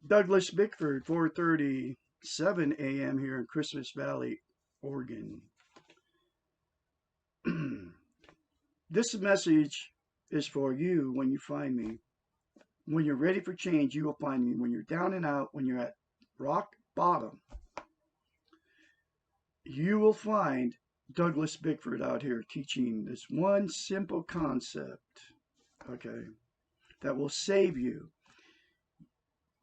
Douglas Bickford, 4:37 a.m. here in Christmas Valley, Oregon. This message is for you when you find me. When you're ready for change, you will find me. When you're down and out, when you're at rock bottom, you will find Douglas Bickford out here teaching this one simple concept, okay, that will save you.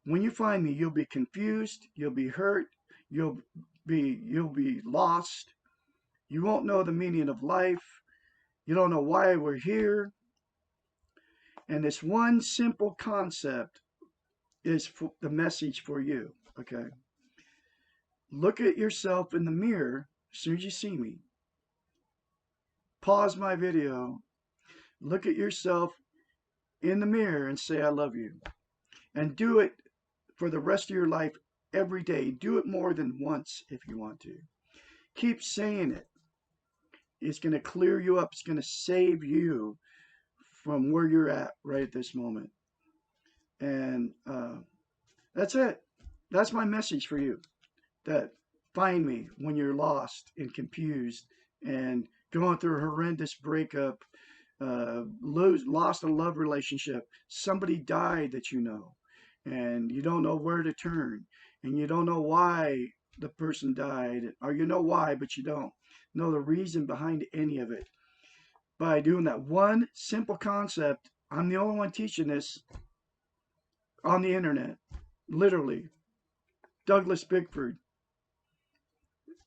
When you find me, you'll be confused, you'll be hurt, you'll you'll be lost. You won't know the meaning of life. You don't know why we're here. And this one simple concept is the message for you. Okay. Look at yourself in the mirror as soon as you see me. Pause my video. Look at yourself in the mirror and say, I love you. And do it for the rest of your life every day. Do it more than once if you want to. Keep saying it. It's going to clear you up. It's going to save you from where you're at right at this moment. And that's it. That's my message for you. That find me when you're lost and confused and going through a horrendous breakup, lost a love relationship. Somebody died that you know, and you don't know where to turn, and you don't know why the person died, or you know why, but you don't know the reason behind any of it. By doing that one simple concept, I'm the only one teaching this on the internet, literally. Douglas Bickford.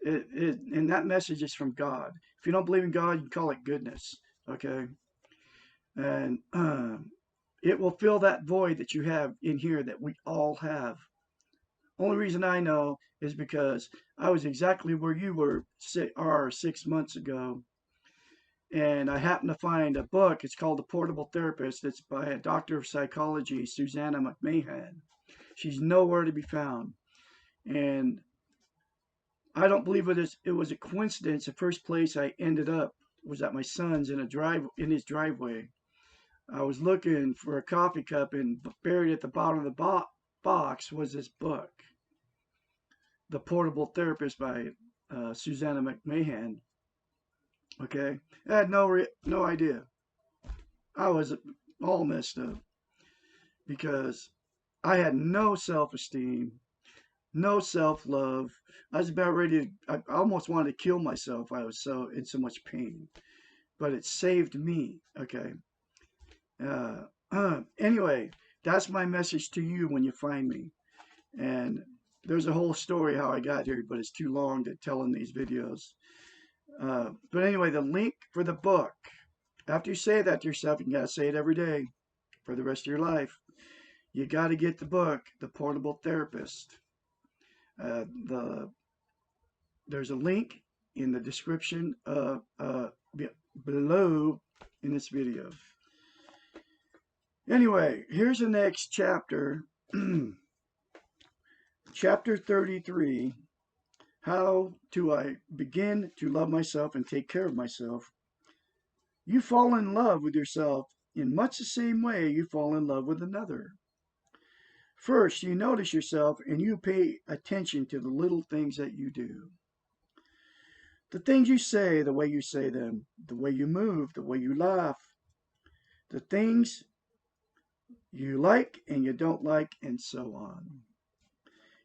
And that message is from God. If you don't believe in God, you call it goodness. Okay? And it will fill that void that you have in here that we all have. Only reason I know is because I was exactly where you were 6 months ago. And I happened to find a book. It's called The Portable Therapist. It's by a doctor of psychology, Susanna McMahon. She's nowhere to be found. And I don't believe it was a coincidence. The first place I ended up was at my son's in his driveway. I was looking for a coffee cup, and buried at the bottom of the box was this book, The Portable Therapist by Susanna McMahon. Okay, I had no idea. I was all messed up because I had no self-esteem, no self-love. I was about ready to, I almost wanted to kill myself. I was so in so much pain, but it saved me. Okay. Anyway, that's my message to you when you find me. And there's a whole story how I got here, but it's too long to tell in these videos. But anyway, the link for the book, after you say that to yourself, you got to say it every day for the rest of your life. You got to get the book, The Portable Therapist. There's a link in the description below in this video. Anyway, here's the next chapter. Chapter 33. How do I begin to love myself and take care of myself? You fall in love with yourself in much the same way you fall in love with another. First, you notice yourself and you pay attention to the little things that you do. The things you say, the way you say them, the way you move, the way you laugh, the things you like and you don't like, and so on.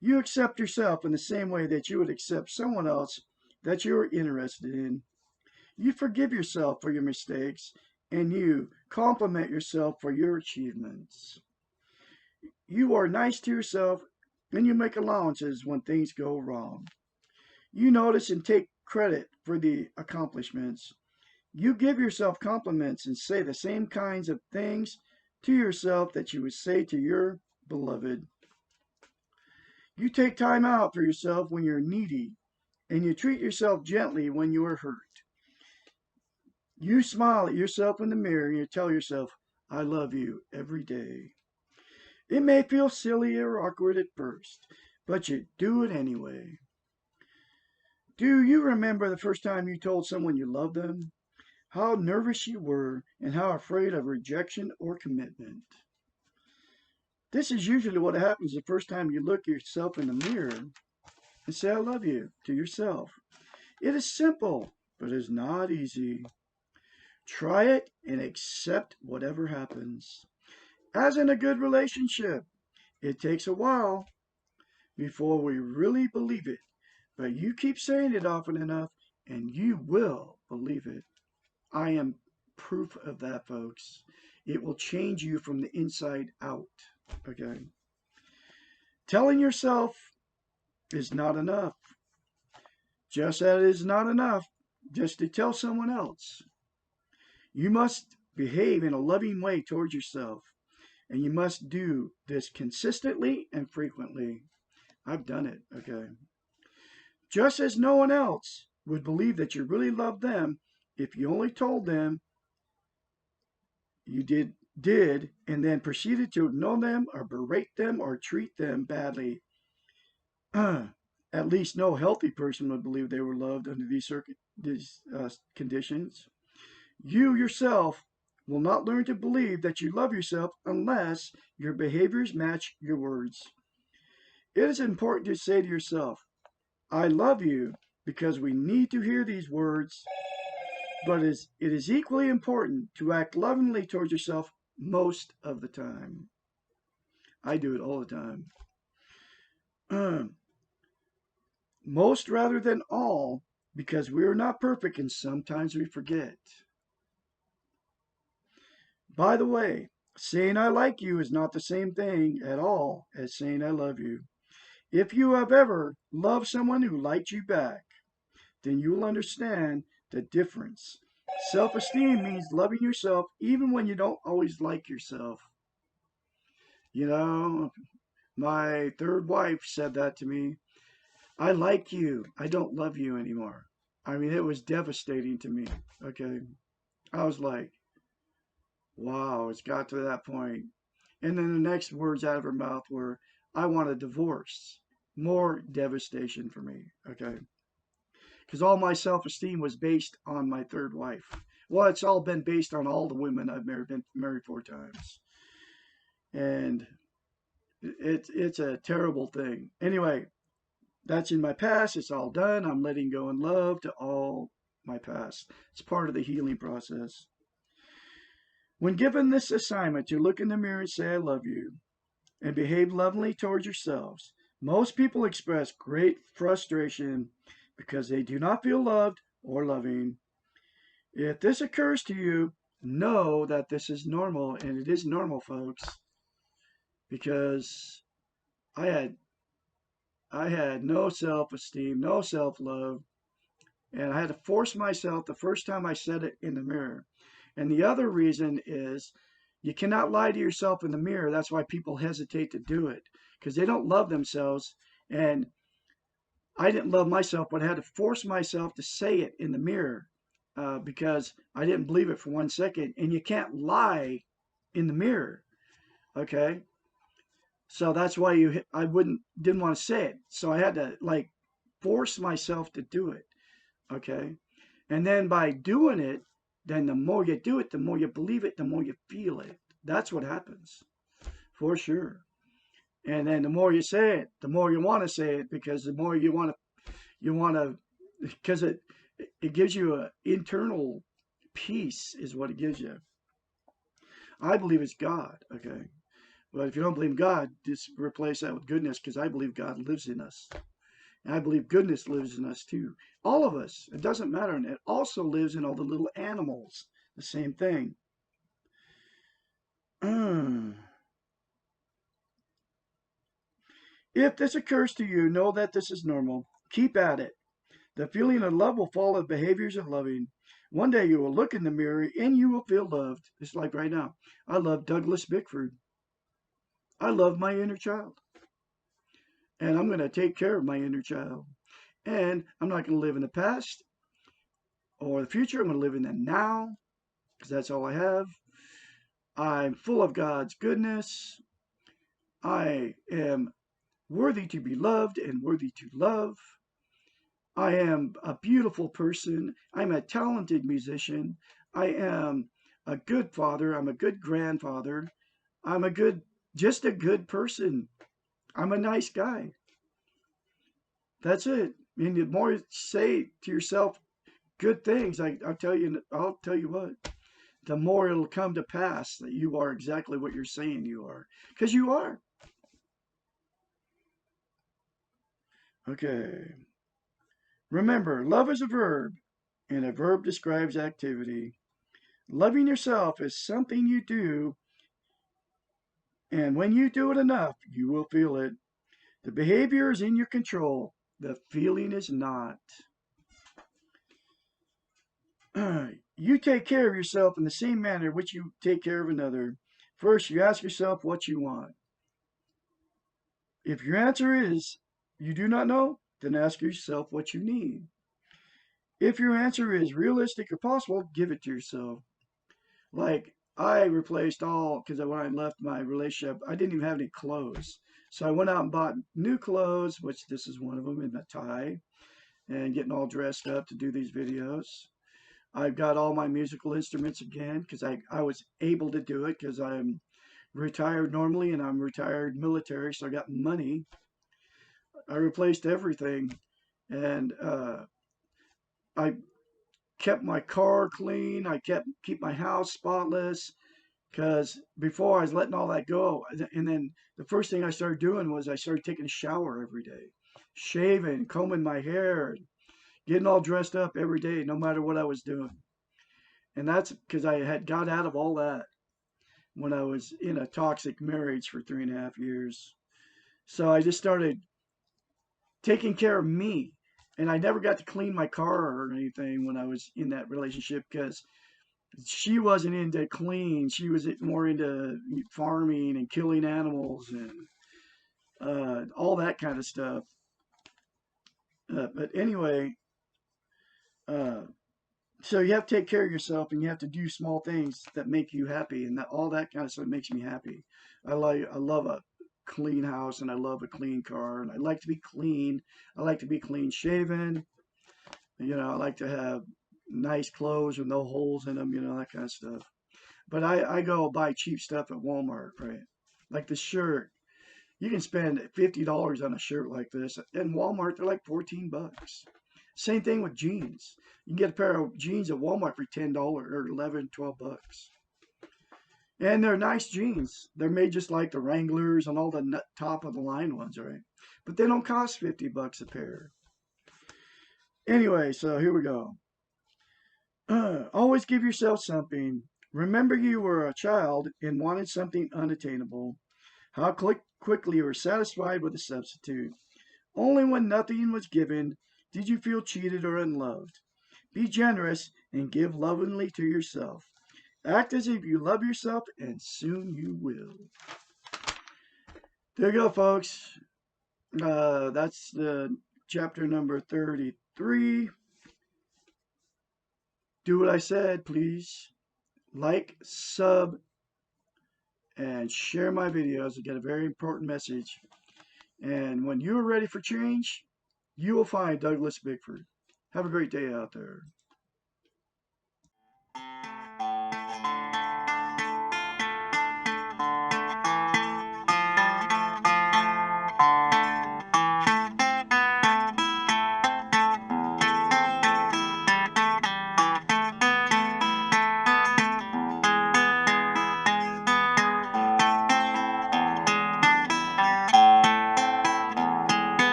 You accept yourself in the same way that you would accept someone else that you're interested in. You forgive yourself for your mistakes and you compliment yourself for your achievements. You are nice to yourself and you make allowances when things go wrong. You notice and take credit for the accomplishments. You give yourself compliments and say the same kinds of things to yourself that you would say to your beloved. You take time out for yourself when you're needy, and you treat yourself gently when you are hurt. You smile at yourself in the mirror and you tell yourself, I love you every day. It may feel silly or awkward at first, but you do it anyway. Do you remember the first time you told someone you loved them? How nervous you were and how afraid of rejection or commitment. This is usually what happens the first time you look yourself in the mirror and say, I love you to yourself. It is simple, but it is not easy. Try it and accept whatever happens. As in a good relationship, it takes a while before we really believe it, but you keep saying it often enough and you will believe it. I am proof of that, folks. It will change you from the inside out. Okay. Telling yourself is not enough. Just as it is not enough just to tell someone else. You must behave in a loving way towards yourself, and you must do this consistently and frequently. I've done it, okay? Just as no one else would believe that you really love them if you only told them you did and then proceeded to ignore them or berate them or treat them badly. At least no healthy person would believe they were loved under these conditions. You yourself will not learn to believe that you love yourself unless your behaviors match your words. It is important to say to yourself, I love you, because we need to hear these words, but it is equally important to act lovingly towards yourself most of the time. I do it all the time. Most rather than all, because we are not perfect and sometimes we forget. By the way, saying I like you is not the same thing at all as saying I love you. If you have ever loved someone who liked you back, then you will understand the difference. Self-esteem means loving yourself even when you don't always like yourself. You know, my third wife said that to me. I like you. I don't love you anymore. I mean, it was devastating to me. Okay. I was like, wow, it's got to that point. And then the next words out of her mouth were, I want a divorce. More devastation for me. Okay. Because all my self esteem was based on my third wife. Well, it's all been based on all the women I've married, been married 4 times. And it's a terrible thing. Anyway, that's in my past. It's all done. I'm letting go in love to all my past. It's part of the healing process. When given this assignment to look in the mirror and say, I love you, and behave lovingly towards yourselves, most people express great frustration because they do not feel loved or loving. If this occurs to you, know that this is normal, and it is normal, folks, because I had I had no self-esteem, no self-love, and I had to force myself the first time I said it in the mirror. And the other reason is you cannot lie to yourself in the mirror. That's why people hesitate to do it, because they don't love themselves. And I didn't love myself, but I had to force myself to say it in the mirror because I didn't believe it for 1 second. And you can't lie in the mirror, okay? So that's why I didn't want to say it. So I had to like force myself to do it, okay? And then by doing it, then the more you do it, the more you believe it, the more you feel it. That's what happens, for sure. And then the more you say it, the more you want to say it, because the more you want to, because it gives you an internal peace, is what it gives you. I believe it's God, okay? But if you don't believe God, just replace that with goodness, because I believe God lives in us. And I believe goodness lives in us too. All of us. It doesn't matter. And it also lives in all the little animals. The same thing. If this occurs to you, know that this is normal. Keep at it. The feeling of love will follow the behaviors of loving. One day you will look in the mirror and you will feel loved. It's like right now. I love Douglas Bickford. I love my inner child. And I'm going to take care of my inner child. And I'm not going to live in the past or the future. I'm going to live in the now, because that's all I have. I'm full of God's goodness. I am worthy to be loved and worthy to love. I am a beautiful person. I'm a talented musician. I am a good father. I'm a good grandfather. I'm a good Just a good person. I'm a nice guy. That's it. And the more you say to yourself good things, I'll tell you what, the more it'll come to pass that you are exactly what you're saying you are. Because you are. Okay. Remember, love is a verb, and a verb describes activity. Loving yourself is something you do, and when you do it enough, you will feel it. The behavior is in your control, the feeling is not. You take care of yourself in the same manner which you take care of another. First, you ask yourself what you want. If your answer is you do not know, then ask yourself what you need. If your answer is realistic or possible, give it to yourself. Like, I replaced all, because when I left my relationship, I didn't even have any clothes. So I went out and bought new clothes, which this is one of them, in a tie, and getting all dressed up to do these videos. I've got all my musical instruments again because I was able to do it because I'm retired normally and I'm retired military, so I got money. I replaced everything, and I kept my car clean. I keep my house spotless because before I was letting all that go, and then the first thing I started doing was I started taking a shower every day, shaving, combing my hair, getting all dressed up every day, no matter what I was doing. And that's because I had got out of all that when I was in a toxic marriage for 3.5 years. So I just started taking care of me. And I never got to clean my car or anything when I was in that relationship because she wasn't into clean. She was more into farming and killing animals and all that kind of stuff. But anyway, uh, so you have to take care of yourself and you have to do small things that make you happy, and that all that kind of stuff makes me happy. I love a clean house and I love a clean car and I like to be clean. I like to be clean shaven. I like to have nice clothes with no holes in them, that kind of stuff. But I go buy cheap stuff at Walmart, right? Like the shirt. You can spend $50 on a shirt like this. In Walmart, they're like 14 bucks. Same thing with jeans. You can get a pair of jeans at Walmart for $10 or 11, 12 bucks. And they're nice jeans. They're made just like the Wranglers and all the top of the line ones, right? But they don't cost 50 bucks a pair. Anyway, so here we go. Always give yourself something. Remember you were a child and wanted something unattainable. How quickly you were satisfied with a substitute. Only when nothing was given did you feel cheated or unloved. Be generous and give lovingly to yourself. Act as if you love yourself, and soon you will. There you go, folks. That's the chapter number 33. Do what I said, please. Like, sub, and share my videos. I get a very important message. And when you're ready for change, you will find Douglas Bickford. Have a great day out there.